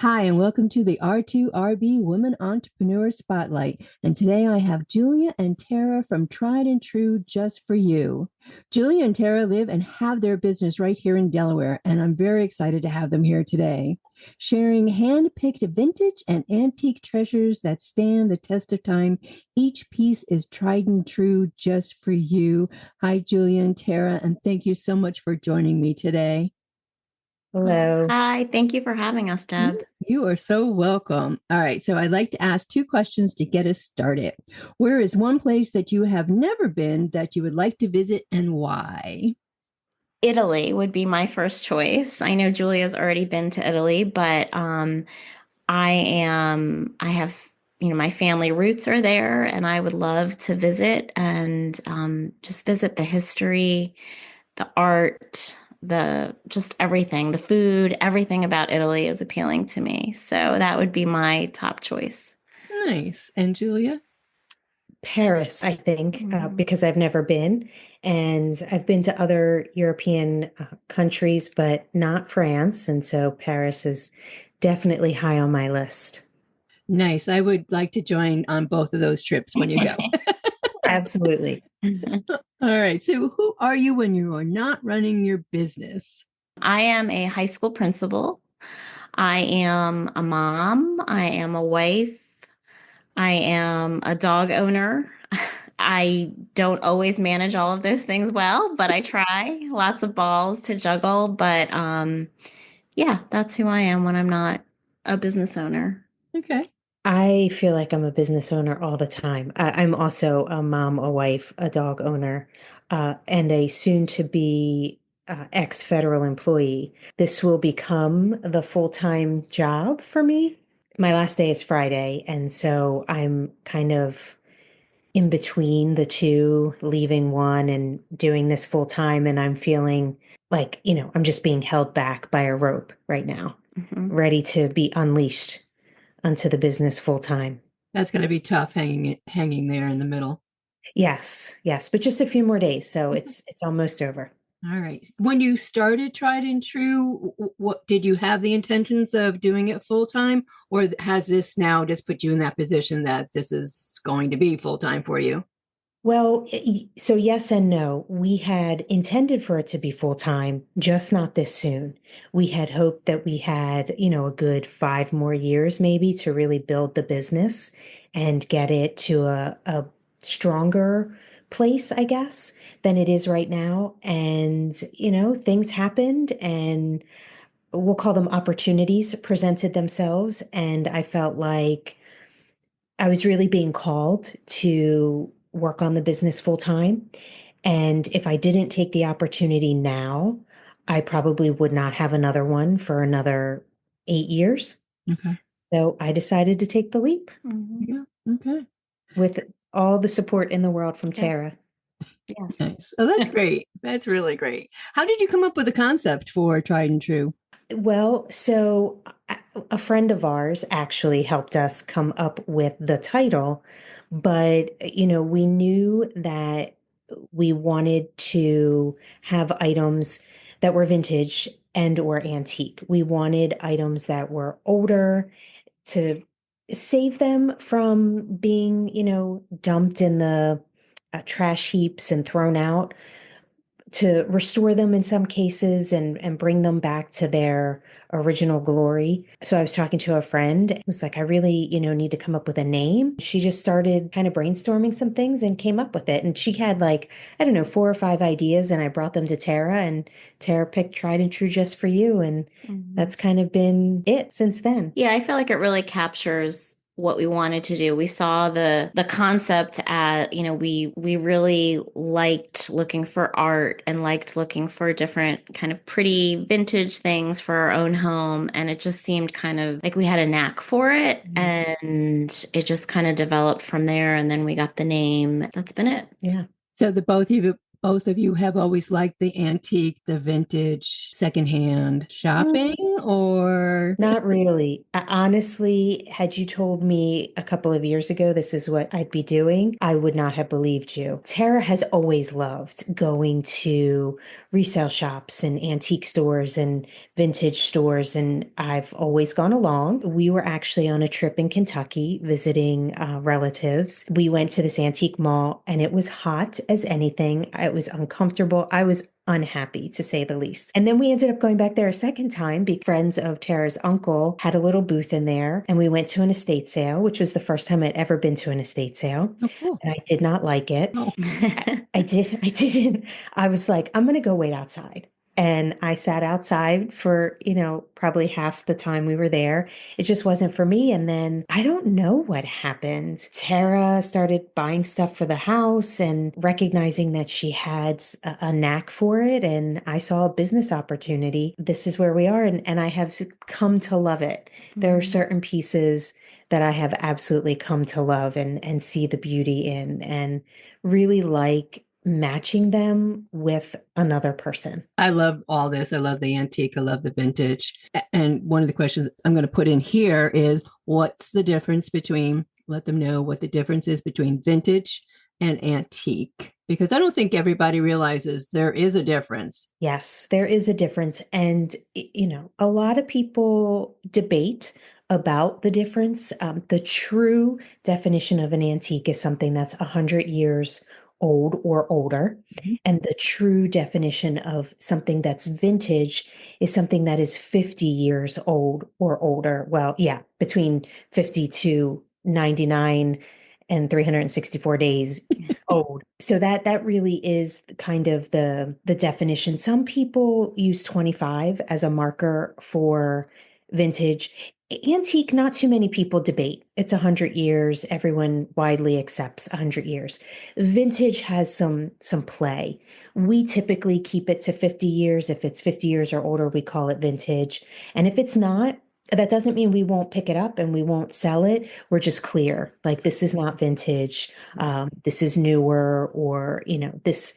Hi, and welcome to the R2RB Women Entrepreneur Spotlight. And today I have Julia and Tara from Tried and True Just for You. Julia and Tara live and have their business right here in Delaware, and I'm very excited to have them here today, sharing hand-picked vintage and antique treasures that stand the test of time. Each piece is tried and true just for you. Hi, Julia and Tara, and thank you so much for joining me today. Hello. Hi, thank you for having us, Deb. You are so welcome. All right, so I'd like to ask two questions to get us started. Where is one place that you have never been that you would like to visit and why? Italy would be my first choice. I know Julia's already been to Italy, but I have, my family roots are there, and I would love to visit and just visit the history, the art, the just everything, the food, everything about Italy is appealing to me. So that would be my top choice. Nice. And Julia? Paris, I think, Mhm. because I've never been. And I've been to other European countries, but not France. And so Paris is definitely high on my list. Nice. I would like to join on both of those trips when you go. Absolutely. All right. So, who are you when you are not running your business? I am a high school principal. I am a mom. I am a wife. I am a dog owner. I don't always manage all of those things well, but I try. Lots of balls to juggle, but yeah, that's who I am when I'm not a business owner. Okay. I feel like I'm a business owner all the time. I'm also a mom, a wife, a dog owner, and a soon to be ex-federal employee. This will become the full-time job for me. My last day is Friday, and so I'm kind of in between the two, leaving one and doing this full time. And I'm feeling like, I'm just being held back by a rope right now, Mhm. ready to be unleashed onto the business full time. That's going to be tough hanging there in the middle. Yes, yes, but just a few more days, so it's almost over. All right. When you started Tried and True, what did you have the intentions of doing it full time, or has this now just put you in that position that this is going to be full time for you? Well, so yes and no. We had intended for it to be full time, just not this soon. We had hoped that we had, a good 5 more years maybe to really build the business and get it to a stronger place, I guess, than it is right now. And, things happened and we'll call them opportunities presented themselves. And I felt like I was really being called to work on the business full time. And if I didn't take the opportunity now, I probably would not have another one for another 8 years. Okay. So I decided to take the leap Mhm. Yeah. Okay. with all the support in the world from Yes, Tara. yes. Nice. Oh, that's great. That's really great. How did you come up with the concept for Tried and True? Well, so a friend of ours actually helped us come up with the title, but we knew that we wanted to have items that were vintage and or antique. We wanted items that were older to save them from being, dumped in the trash heaps and thrown out, to restore them in some cases and bring them back to their original glory. So I was talking to a friend, it was like, I really, need to come up with a name. She just started kind of brainstorming some things and came up with it. And she had like, I don't know, 4 or 5 ideas, and I brought them to Tara, and Tara picked Tried and True Just for You. And Mhm. that's kind of been it since then. Yeah, I feel like it really captures what we wanted to do. We saw the concept at, we really liked looking for art and liked looking for different kind of pretty vintage things for our own home. And it just seemed kind of like we had a knack for it. And it just kind of developed from there. And then we got the name. That's been it. Yeah. So the both of you have always liked the antique, the vintage, secondhand shopping, or? Not really. Honestly, had you told me a couple of years ago this is what I'd be doing, I would not have believed you. Tara has always loved going to resale shops and antique stores and vintage stores, and I've always gone along. We were actually on a trip in Kentucky visiting relatives. We went to this antique mall, and it was hot as anything. It was uncomfortable. I was unhappy, to say the least. And then we ended up going back there a second time because friends of Tara's uncle had a little booth in there, and we went to an estate sale, which was the first time I'd ever been to an estate sale. Oh, cool. And I did not like it. Oh. I didn't. I was like, I'm going to go wait outside. And I sat outside for, probably half the time we were there. It just wasn't for me. And then I don't know what happened. Tara started buying stuff for the house and recognizing that she had a knack for it. And I saw a business opportunity. This is where we are. And I have come to love it. There are certain pieces that I have absolutely come to love and see the beauty in and really like matching them with another person. I love all this. I love the antique. I love the vintage. And one of the questions I'm going to put in here is what's the difference between, let them know what the difference is between vintage and antique, because I don't think everybody realizes there is a difference. Yes, there is a difference. And, a lot of people debate about the difference. The true definition of an antique is something that's 100 years old or older. Mm-hmm. And the true definition of something that's vintage is something that is 50 years old or older. Well, yeah, between 50 to 99 and 364 days old. So that really is kind of the definition. Some people use 25 as a marker for vintage. Antique, not too many people debate. It's 100 years. Everyone widely accepts 100 years. Vintage has some play. We typically keep it to 50 years. If it's 50 years or older, we call it vintage. And if it's not, that doesn't mean we won't pick it up and we won't sell it. We're just clear. Like, this is not vintage. This is newer, or, this,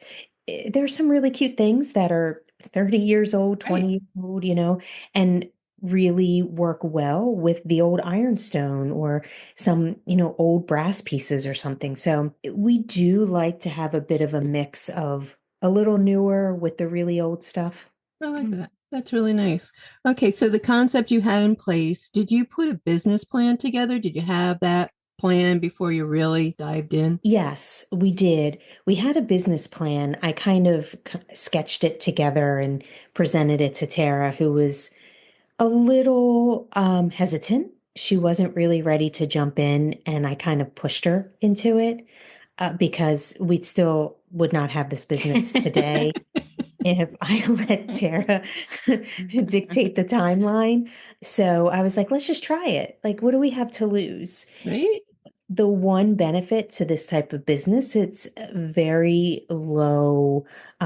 there's some really cute things that are 30 years old, 20 years old, and really work well with the old ironstone or some, old brass pieces or something. So we do like to have a bit of a mix of a little newer with the really old stuff. I like that. That's really nice. Okay, so the concept you had in place, did you put a business plan together? Did you have that plan before you really dived in? Yes, we did. We had a business plan. I kind of sketched it together and presented it to Tara, who was a little hesitant. She wasn't really ready to jump in, and I kind of pushed her into it because we still would not have this business today if I let Tara dictate the timeline. So I was like, let's just try it. Like, what do we have to lose? Right? The one benefit to this type of business, it's very low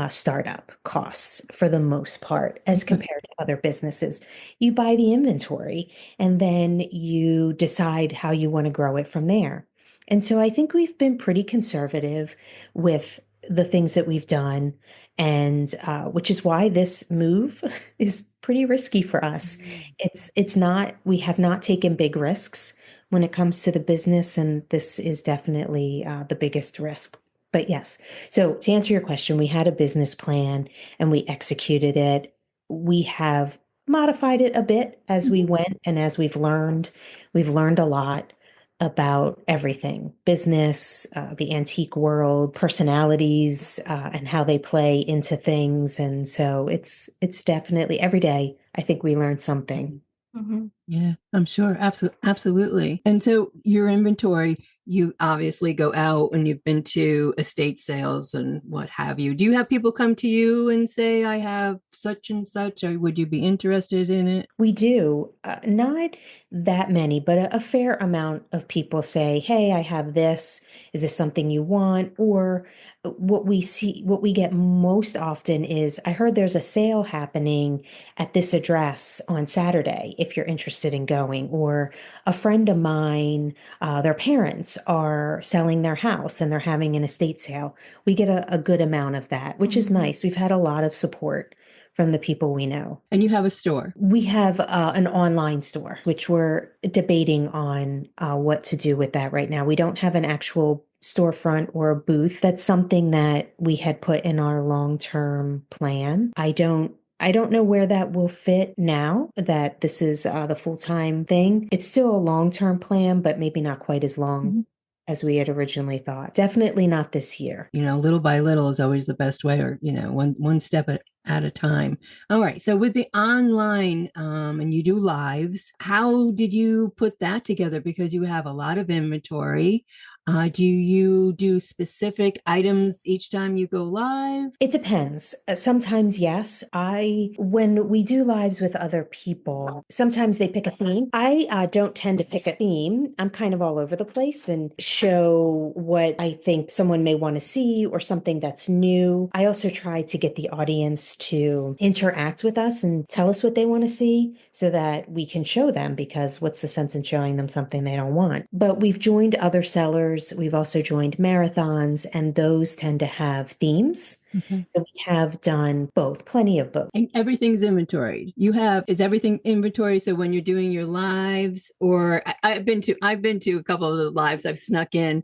startup costs for the most part as compared to other businesses. You buy the inventory and then you decide how you want to grow it from there. And so I think we've been pretty conservative with the things that we've done, and which is why this move is pretty risky for us. It's not, we have not taken big risks when it comes to the business, and this is definitely the biggest risk. But yes, so to answer your question, we had a business plan and we executed it. We have modified it a bit as we went, and as we've learned a lot about everything: business, the antique world, personalities, and how they play into things. And so it's definitely every day, I think we learn something. Mm-hmm. Yeah, I'm sure. Absolutely. And so your inventory, you obviously go out and you've been to estate sales and what have you. Do you have people come to you and say, I have such and such, or would you be interested in it? We do. Not that many, but a fair amount of people say, hey, I have this. Is this something you want? Or what we get most often is, I heard there's a sale happening at this address on Saturday, if you're interested in going. Or a friend of mine, their parents are selling their house and they're having an estate sale. We get a good amount of that, which is nice. We've had a lot of support from the people we know. And you have a store. We have an online store, which we're debating on what to do with that right now. We don't have an actual storefront or a booth. That's something that we had put in our long-term plan. I don't know where that will fit now that this is the full-time thing. It's still a long-term plan, but maybe not quite as long as we had originally thought. Definitely not this year. Little by little is always the best way, or, one step at a time. All right. So with the online, and you do lives, how did you put that together? Because you have a lot of inventory. Do you do specific items each time you go live? It depends. Sometimes, yes. When we do lives with other people, sometimes they pick a theme. I don't tend to pick a theme. I'm kind of all over the place and show what I think someone may want to see or something that's new. I also try to get the audience to interact with us and tell us what they want to see so that we can show them, because what's the sense in showing them something they don't want? But we've joined other sellers. We've also joined marathons, and those tend to have themes. Okay. We have done both, plenty of both. And everything's inventoried. Is everything inventory? So when you're doing your lives, or I've been to a couple of the lives I've snuck in.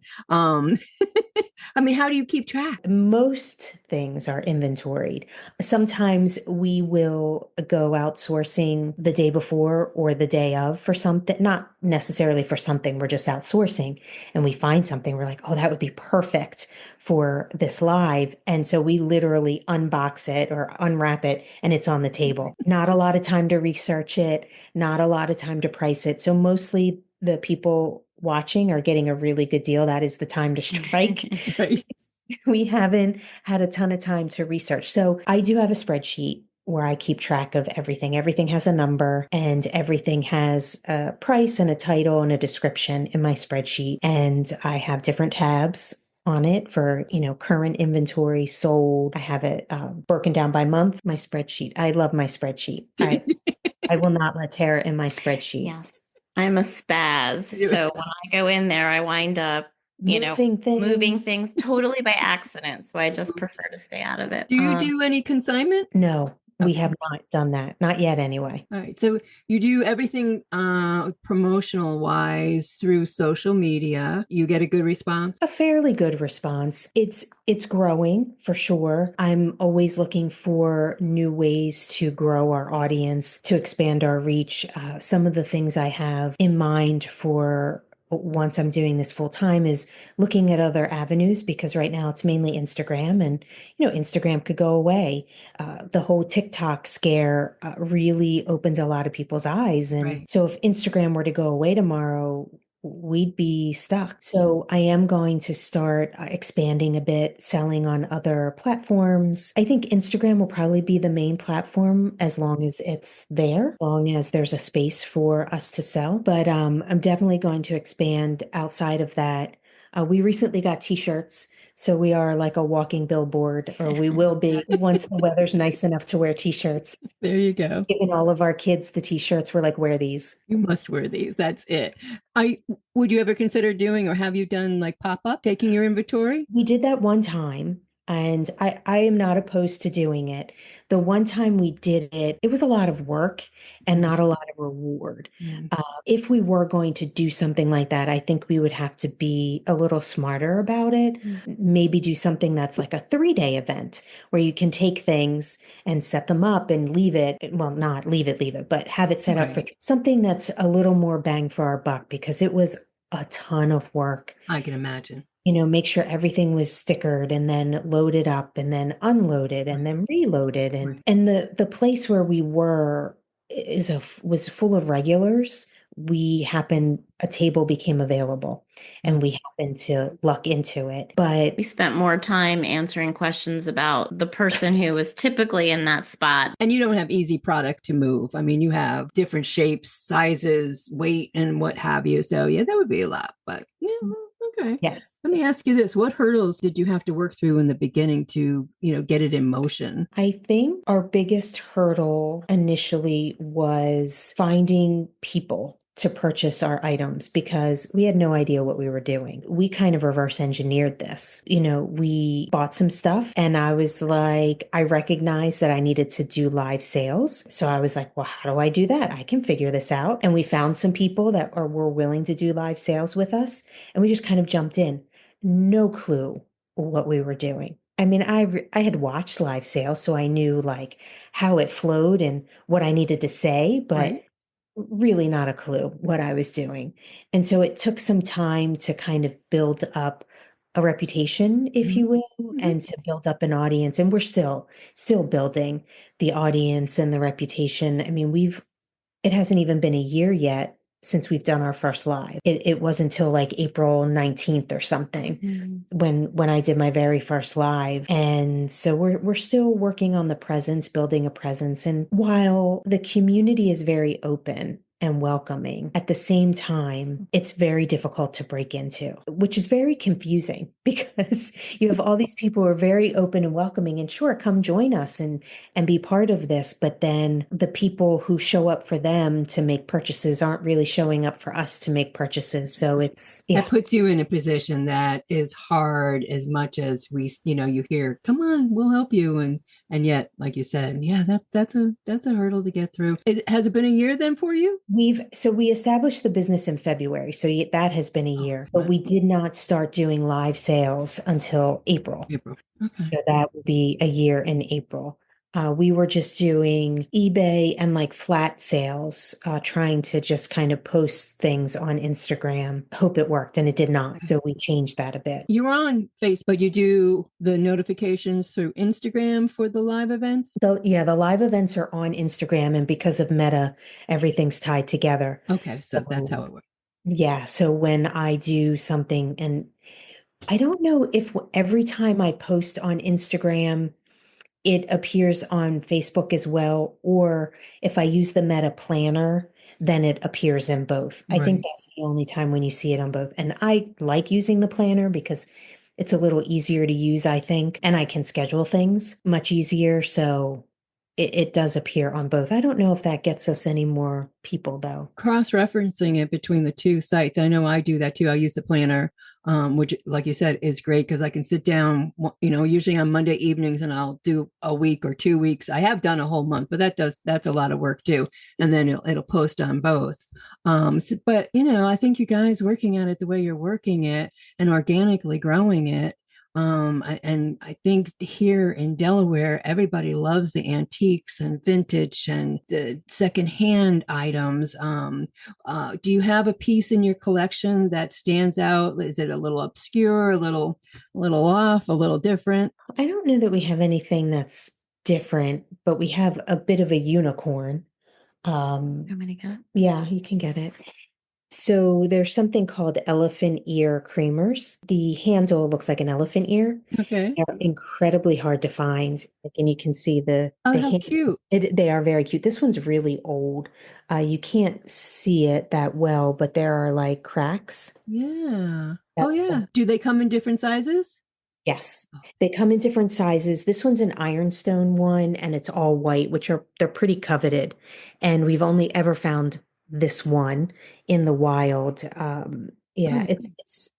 I mean, how do you keep track? Most things are inventoried. Sometimes we will go outsourcing the day before or the day of for something, not necessarily for something, we're just outsourcing, and we find something, we're like, oh, that would be perfect for this live. And so we literally unbox it or unwrap it, and it's on the table. Not a lot of time to research it, not a lot of time to price it. So mostly the people watching are getting a really good deal. That is the time to strike. Right. We haven't had a ton of time to research. So I do have a spreadsheet where I keep track of everything. Everything has a number, and everything has a price and a title and a description in my spreadsheet. And I have different tabs on it for, current inventory, sold. I have it broken down by month, my spreadsheet. I love my spreadsheet. I will not let Tara in my spreadsheet. Yes. I'm a spaz. So when I go in there, I wind up, moving things totally by accident. So I just prefer to stay out of it. Do you do any consignment? No, we have not done that. Not yet, anyway. All right. So you do everything promotional wise through social media. You get a good response? A fairly good response. It's growing for sure. I'm always looking for new ways to grow our audience, to expand our reach. Some of the things I have in mind for once I'm doing this full time is looking at other avenues, because right now it's mainly Instagram, and Instagram could go away. The whole TikTok scare really opened a lot of people's eyes, and so if Instagram were to go away tomorrow, we'd be stuck. So I am going to start expanding a bit, selling on other platforms. I think Instagram will probably be the main platform as long as it's there, as long as there's a space for us to sell. But I'm definitely going to expand outside of that. We recently got t-shirts. So we are like a walking billboard, or we will be once the weather's nice enough to wear t-shirts. There you go. Giving all of our kids the t-shirts. We're like, wear these. You must wear these. That's it. Would you ever consider doing, or have you done like pop-up, taking your inventory? We did that one time, and I am not opposed to doing it. The one time we did it, it was a lot of work and not a lot of reward. If we were going to do something like that, I think we would have to be a little smarter about it. Maybe do something that's like a 3-day event where you can take things and set them up and leave it. Well, not leave it, but have it set up for something that's a little more bang for our buck, because it was a ton of work. I can imagine. Make sure everything was stickered and then loaded up and then unloaded and then reloaded. And the place where we were was full of regulars. A table became available, and we happened to luck into it. But we spent more time answering questions about the person who was typically in that spot. And you don't have easy product to move. I mean, you have different shapes, sizes, weight, and what have you. So yeah, that would be a lot, but yeah. Okay. Yes. Let me ask you this. What hurdles did you have to work through in the beginning to, get it in motion? I think our biggest hurdle initially was finding people to purchase our items because we had no idea what we were doing. We kind of reverse engineered this. We bought some stuff and I was like, I recognized that I needed to do live sales. So I was like, well, how do I do that? I can figure this out. And we found some people that were willing to do live sales with us. And we just kind of jumped in. No clue what we were doing. I mean, I had watched live sales, so I knew like how it flowed and what I needed to say, but Right. really not a clue what I was doing. And so it took some time to kind of build up a reputation, if you will, and to build up an audience. And we're still building the audience and the reputation. I mean, it hasn't even been a year yet since we've done our first live. It wasn't until like April 19th or something when I did my very first live. And so we're still working on the presence, building a presence. And while the community is very open and welcoming, at the same time, it's very difficult to break into, which is very confusing because you have all these people who are very open and welcoming and sure, come join us and be part of this. But then the people who show up for them to make purchases aren't really showing up for us to make purchases. So that puts you in a position that is hard as much as you hear, come on, we'll help you. And yet, like you said, yeah, that's a hurdle to get through. Has it been a year then for you? we established the business in February. So that has been a year, but we did not start doing live sales until April. Okay. So that would be a year in April. We were just doing eBay and like flat sales, trying to just kind of post things on Instagram. Hope it worked, and it did not. So we changed that a bit. You're on Facebook. You do the notifications through Instagram for the live events? The live events are on Instagram, and because of Meta, everything's tied together. Okay, so that's how it works. Yeah. So when I do something, and I don't know if every time I post on Instagram, it appears on Facebook as well, or if I use the Meta Planner, then it appears in both. I think that's the only time when you see it on both. And I like using the planner because it's a little easier to use, I think, and I can schedule things much easier. So it does appear on both. I don't know if that gets us any more people, though. Cross-referencing it between the two sites. I know I do that too. I use the planner, which, like you said, is great because I can sit down, usually on Monday evenings, and I'll do a week or 2 weeks. I have done a whole month, but that's a lot of work too. And then it'll post on both. But I think you guys working at it the way you're working it and organically growing it. And I think here in Delaware, everybody loves the antiques and vintage and the secondhand items. Do you have a piece in your collection that stands out? Is it a little obscure, a little off, a little different? I don't know that we have anything that's different, but we have a bit of a unicorn. I'm gonna get it. Yeah, you can get it. So there's something called elephant ear creamers. The handle looks like an elephant ear. Okay. They're incredibly hard to find. And you can see the how cute. They are very cute. This one's really old. You can't see it that well, but there are like cracks. Yeah. That's, yeah. Do they come in different sizes? Yes, they come in different sizes. This one's an ironstone one, and it's all white, they're pretty coveted. And we've only ever found this one in the wild. Yeah, it's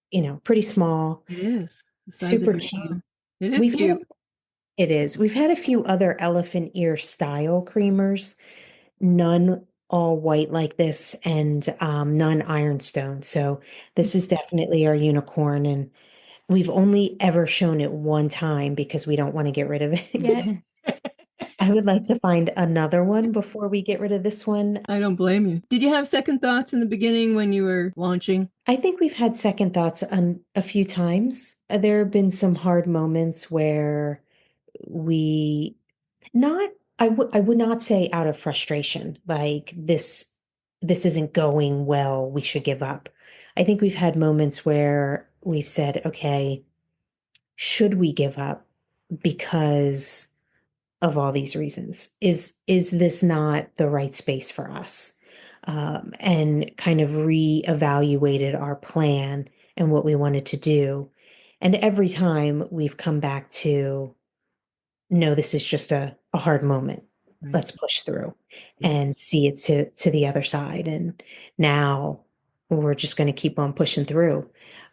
pretty small. It is. Super cute. It is cute. It is. We've had a few other elephant ear style creamers, none all white like this, and none ironstone. So this is definitely our unicorn, and we've only ever shown it one time because we don't want to get rid of it yet. I would like to find another one before we get rid of this one. I don't blame you. Did you have second thoughts in the beginning when you were launching? I think we've had second thoughts a few times. There have been some hard moments where I would not say out of frustration, like this isn't going well, we should give up. I think we've had moments where we've said, okay, should we give up because of all these reasons? Is this not the right space for us? And kind of reevaluated our plan and what we wanted to do. And every time we've come back to, no, this is just a hard moment. let's push through and see it to the other side. And now we're just going to keep on pushing through.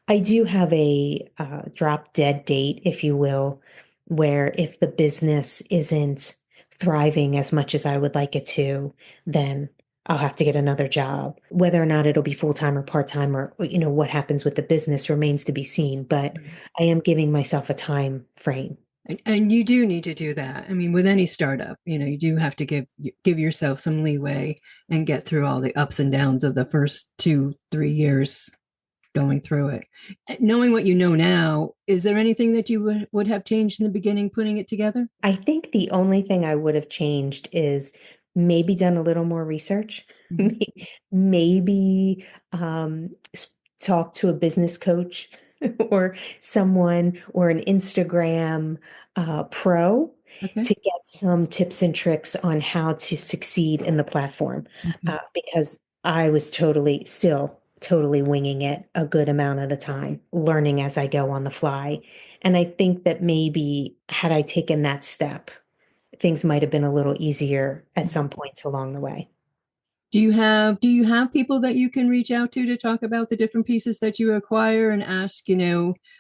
I do have a drop dead date, if you will, where if the business isn't thriving as much as I would like it to, then I'll have to get another job. Whether or not it'll be full-time or part-time or, what happens with the business remains to be seen. But I am giving myself a time frame. And you do need to do that. I mean, with any startup, you do have to give yourself some leeway and get through all the ups and downs of the first 2-3 years going through it. Knowing what you know now, is there anything that you would have changed in the beginning putting it together? I think the only thing I would have changed is maybe done a little more research, maybe talk to a business coach or someone or an Instagram pro to get some tips and tricks on how to succeed in the platform because I was still totally winging it a good amount of the time, learning as I go on the fly. And I think that maybe had I taken that step, things might have been a little easier at some points along the way. Do you have people that you can reach out to talk about the different pieces that you acquire and ask,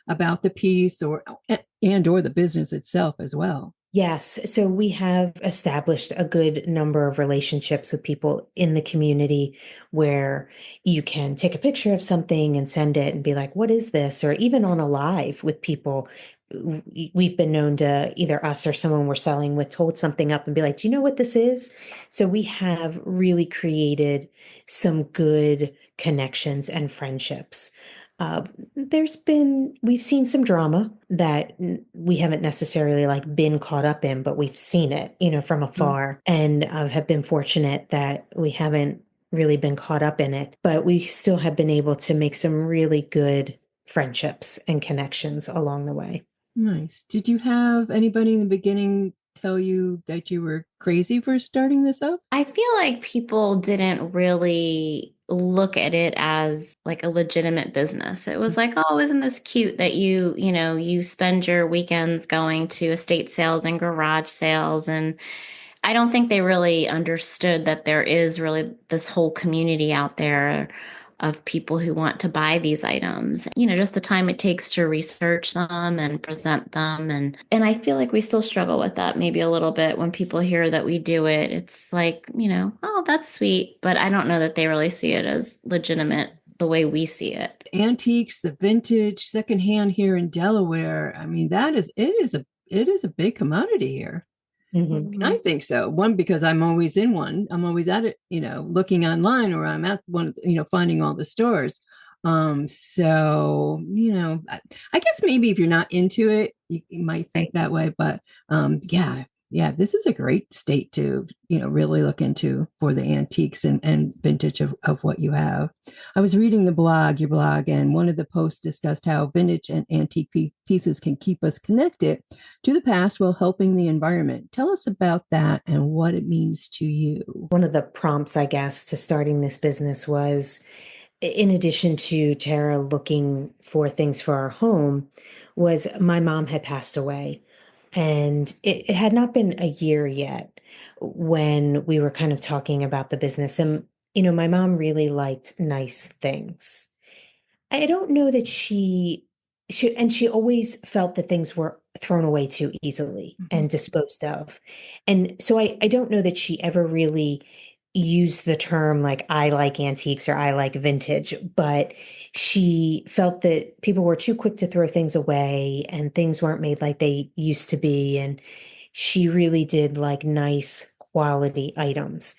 about the piece or the business itself as well? Yes. So we have established a good number of relationships with people in the community where you can take a picture of something and send it and be like, what is this? Or even on a live with people. We've been known to either us or someone we're selling with hold something up and be like, do you know what this is? So we have really created some good connections and friendships. We've seen some drama that we haven't necessarily been caught up in, but we've seen it, from afar, and have been fortunate that we haven't really been caught up in it, but we still have been able to make some really good friendships and connections along the way. Nice. Did you have anybody in the beginning tell you that you were crazy for starting this up? I feel like people didn't really look at it as like a legitimate business. It was like, oh, isn't this cute that you spend your weekends going to estate sales and garage sales. And I don't think they really understood that there is really this whole community out there of people who want to buy these items. Just the time it takes to research them and present them. And I feel like we still struggle with that maybe a little bit when people hear that we do it. It's like, oh, that's sweet. But I don't know that they really see it as legitimate the way we see it. Antiques, the vintage, secondhand here in Delaware. I mean, it is a big commodity here. Mm-hmm. I think so. One, because I'm always in one. I'm always at it, looking online, or I'm at one, finding all the stores. So, I guess maybe if you're not into it, you might think that way. But yeah, this is a great state to, really look into for the antiques and vintage of what you have. I was reading your blog, and one of the posts discussed how vintage and antique pieces can keep us connected to the past while helping the environment. Tell us about that and what it means to you. One of the prompts, I guess, to starting this business was, in addition to Tara looking for things for our home, was my mom had passed away. And it had not been a year yet when we were kind of talking about the business. And, my mom really liked nice things. I don't know that and she always felt that things were thrown away too easily and disposed of. And so I don't know that she ever really used the term like, I like antiques or I like vintage, but she felt that people were too quick to throw things away and things weren't made like they used to be. And she really did like nice quality items.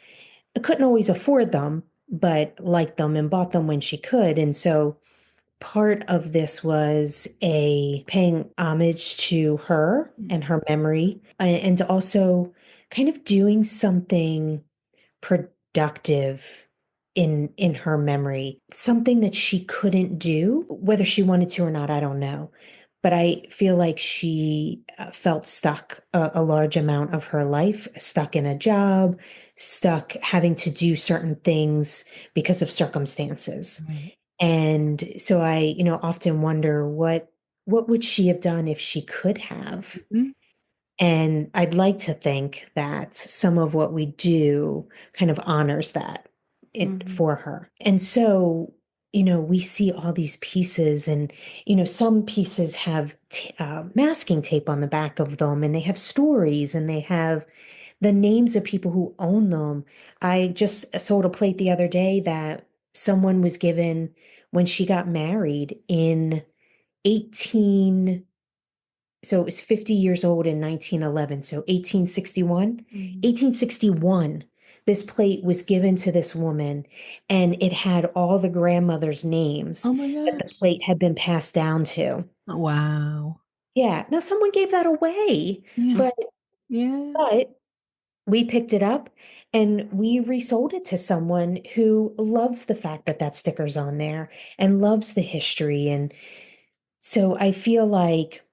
I couldn't always afford them, but liked them and bought them when she could. And so part of this was a paying homage to her and her memory, and also kind of doing something productive in her memory, something that she couldn't do, whether she wanted to or not, I don't know. But I feel like she felt stuck a large amount of her life, stuck in a job, stuck having to do certain things because of circumstances. Right. And so I often wonder what would she have done if she could have? And I'd like to think that some of what we do kind of honors that for her. And so, we see all these pieces, and, some pieces have masking tape on the back of them, and they have stories, and they have the names of people who own them. I just sold a plate the other day that someone was given when she got married in 18 so it was 50 years old in 1911, so 1861. 1861, this plate was given to this woman, and it had all the grandmothers' names Oh my that the gosh. plate had been passed down to. Wow. Yeah, now someone gave that away, Yeah. but Yeah. but we picked it up and we resold it to someone who loves the fact that that sticker's on there and loves the history. And so I feel like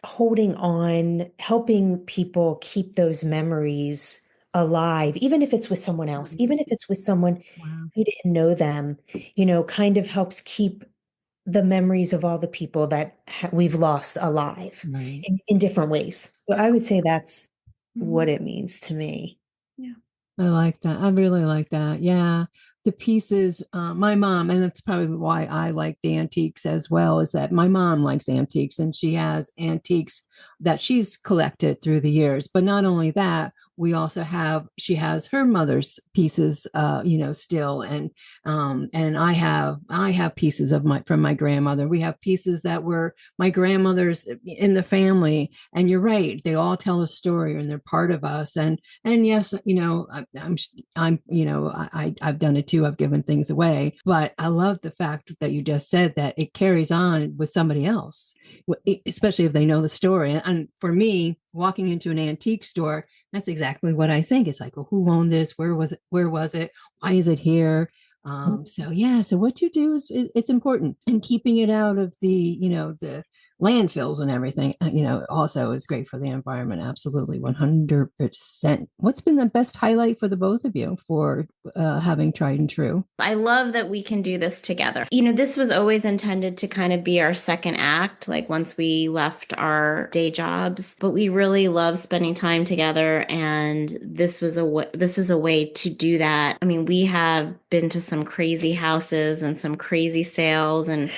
holding on, helping people keep those memories alive, even if it's with someone else, even if it's with someone Wow. who didn't know them, kind of helps keep the memories of all the people that we've lost alive Right. in different ways. So I would say that's Mhm. what it means to me. Yeah. I like that. I really like that. Yeah. The pieces, my mom, and that's probably why I like the antiques as well, is that my mom likes antiques and she has antiques that she's collected through the years. But not only that, we also have, she has her mother's pieces, still. And I have pieces of from my grandmother. We have pieces that were my grandmother's in the family. And you're right. They all tell a story and they're part of us. And yes, I've done it too. I've given things away, but I love the fact that you just said that it carries on with somebody else, especially if they know the story. And for me, walking into an antique store, that's exactly what I think. It's like, well, who owned this? Where was it? Where was it? Why is it here? So yeah, so what you do is it's important, and keeping it out of the landfills and everything, also is great for the environment. Absolutely, 100%. What's been the best highlight for the both of you for having tried and true? I love that we can do this together. This was always intended to kind of be our second act, like once we left our day jobs, but we really love spending time together. And this is a way to do that. I mean, we have been to some crazy houses and some crazy sales, and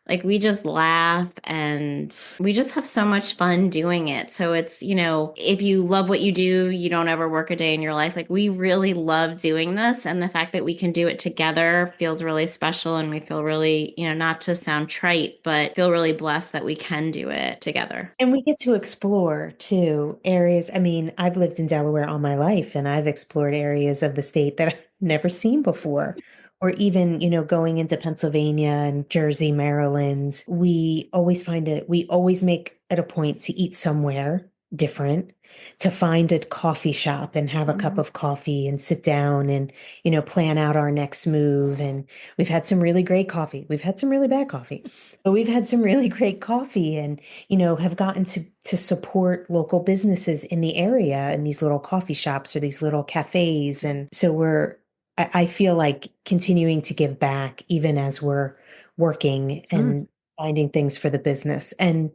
like we just laugh and we just have so much fun doing it. So it's, if you love what you do, you don't ever work a day in your life. Like we really love doing this. And the fact that we can do it together feels really special. And we feel really, not to sound trite, but feel really blessed that we can do it together. And we get to explore too areas. I mean, I've lived in Delaware all my life, and I've explored areas of the state that I've never seen before. Or even, going into Pennsylvania and Jersey, Maryland, we always make it a point to eat somewhere different, to find a coffee shop and have a cup of coffee and sit down and, plan out our next move. And we've had some really great coffee. We've had some really bad coffee, but we've had some really great coffee, and, have gotten to support local businesses in the area and these little coffee shops or these little cafes. And so I feel like continuing to give back even as we're working Sure. and finding things for the business and,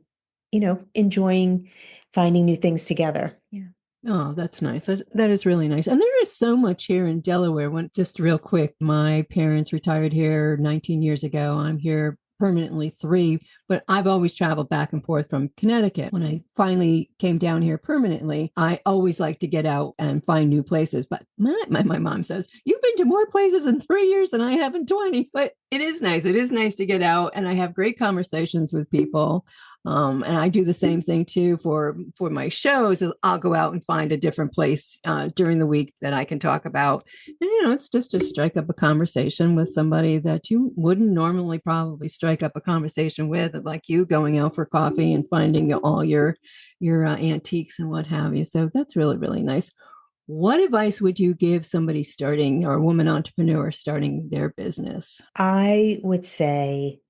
enjoying finding new things together. Yeah. Oh, that's nice. That is really nice. And there is so much here in Delaware. Just real quick, my parents retired here 19 years ago. I'm here permanently 3, but I've always traveled back and forth from Connecticut. When I finally came down here permanently, I always like to get out and find new places. But my mom says, you've been to more places in 3 years than I have in 20. But it is nice. It is nice to get out, and I have great conversations with people. And I do the same thing too for my shows. I'll go out and find a different place during the week that I can talk about. And, it's just to strike up a conversation with somebody that you wouldn't normally probably strike up a conversation with, like you going out for coffee and finding all your antiques and what have you. So that's really, really nice. What advice would you give somebody starting, or a woman entrepreneur starting their business? I would say,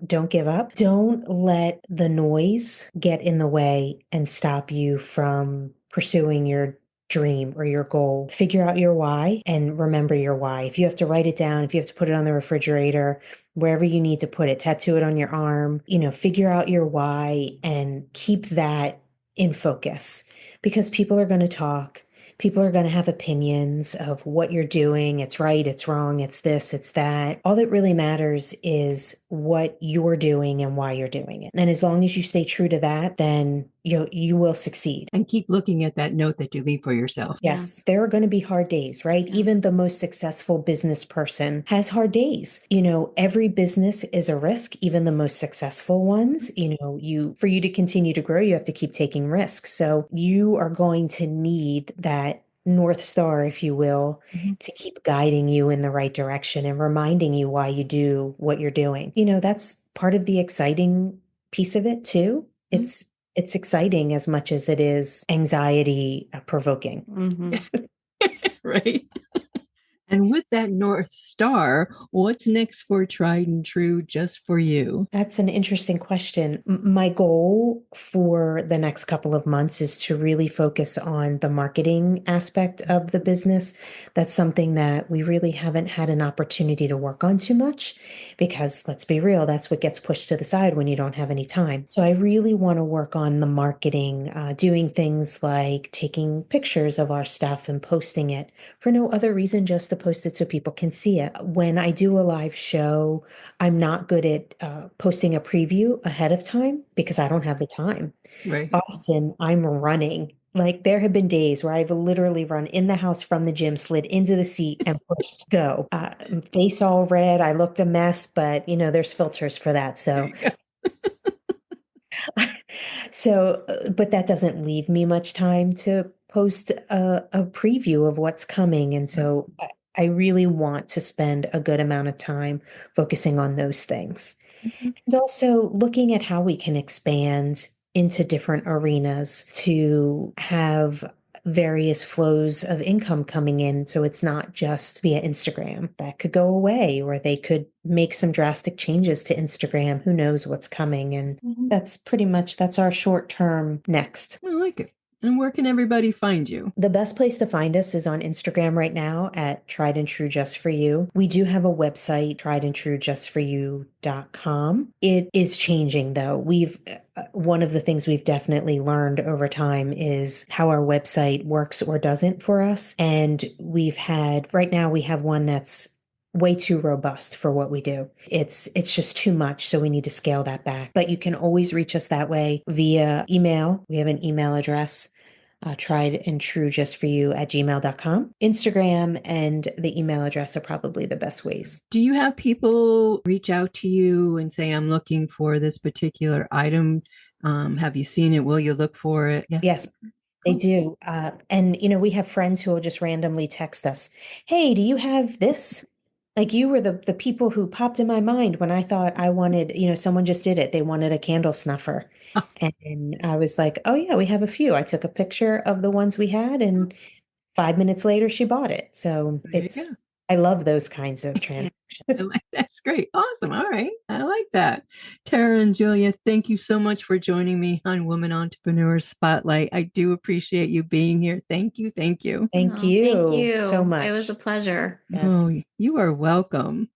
don't give up. Don't let the noise get in the way and stop you from pursuing your dream or your goal. Figure out your why and remember your why. If you have to write it down, if you have to put it on the refrigerator, wherever you need to put it, tattoo it on your arm, figure out your why and keep that in focus. because people are going to talk. People are going to have opinions of what you're doing. It's right, it's wrong, it's this, it's that. All that really matters is what you're doing and why you're doing it. And as long as you stay true to that, then you will succeed. And keep looking at that note that you leave for yourself. Yes, there are going to be hard days, right? Yeah. Even the most successful business person has hard days. Every business is a risk, even the most successful ones. For you to continue to grow, you have to keep taking risks. So you are going to need that North Star, if you will, to keep guiding you in the right direction and reminding you why you do what you're doing. That's part of the exciting piece of it too. It's exciting as much as it is anxiety provoking. Right. And with that North Star, what's next for Tried and True Just for You? That's an interesting question. My goal for the next couple of months is to really focus on the marketing aspect of the business. That's something that we really haven't had an opportunity to work on too much because, let's be real, that's what gets pushed to the side when you don't have any time. So I really want to work on the marketing, doing things like taking pictures of our stuff and posting it for no other reason, just to post it so people can see it. When I do a live show, I'm not good at posting a preview ahead of time because I don't have the time. Right. Often I'm running. Like there have been days where I've literally run in the house from the gym, slid into the seat and pushed go. Face all red. I looked a mess, but there's filters for that. So but that doesn't leave me much time to post a preview of what's coming. And so I really want to spend a good amount of time focusing on those things. And also looking at how we can expand into different arenas to have various flows of income coming in. So it's not just via Instagram. That could go away, or they could make some drastic changes to Instagram. Who knows what's coming? And that's our short term next. I like it. And where can everybody find you? The best place to find us is on Instagram right now at Tried and True Just for You. We do have a website, triedandtruejustforyou.com. It is changing though. One of the things we've definitely learned over time is how our website works or doesn't for us. And right now we have one that's way too robust for what we do. It's just too much. So we need to scale that back. But you can always reach us that way via email. We have an email address, triedandtruejustforyou@gmail.com. Instagram and the email address are probably the best ways. Do you have people reach out to you and say, I'm looking for this particular item? Have you seen it? Will you look for it? Yeah. Yes. They do. And we have friends who will just randomly text us, hey, do you have this? Like you were the people who popped in my mind when I thought I wanted, someone just did it. They wanted a candle snuffer. And I was like, oh yeah, we have a few. I took a picture of the ones we had and 5 minutes later she bought it. So I love those kinds of transactions. That's great. Awesome. All right. I like that. Tara and Julia, thank you so much for joining me on Women Entrepreneurs Spotlight. I do appreciate you being here. Thank you. Thank you. Thank you Thank you so much. It was a pleasure. Yes. Oh, you are welcome.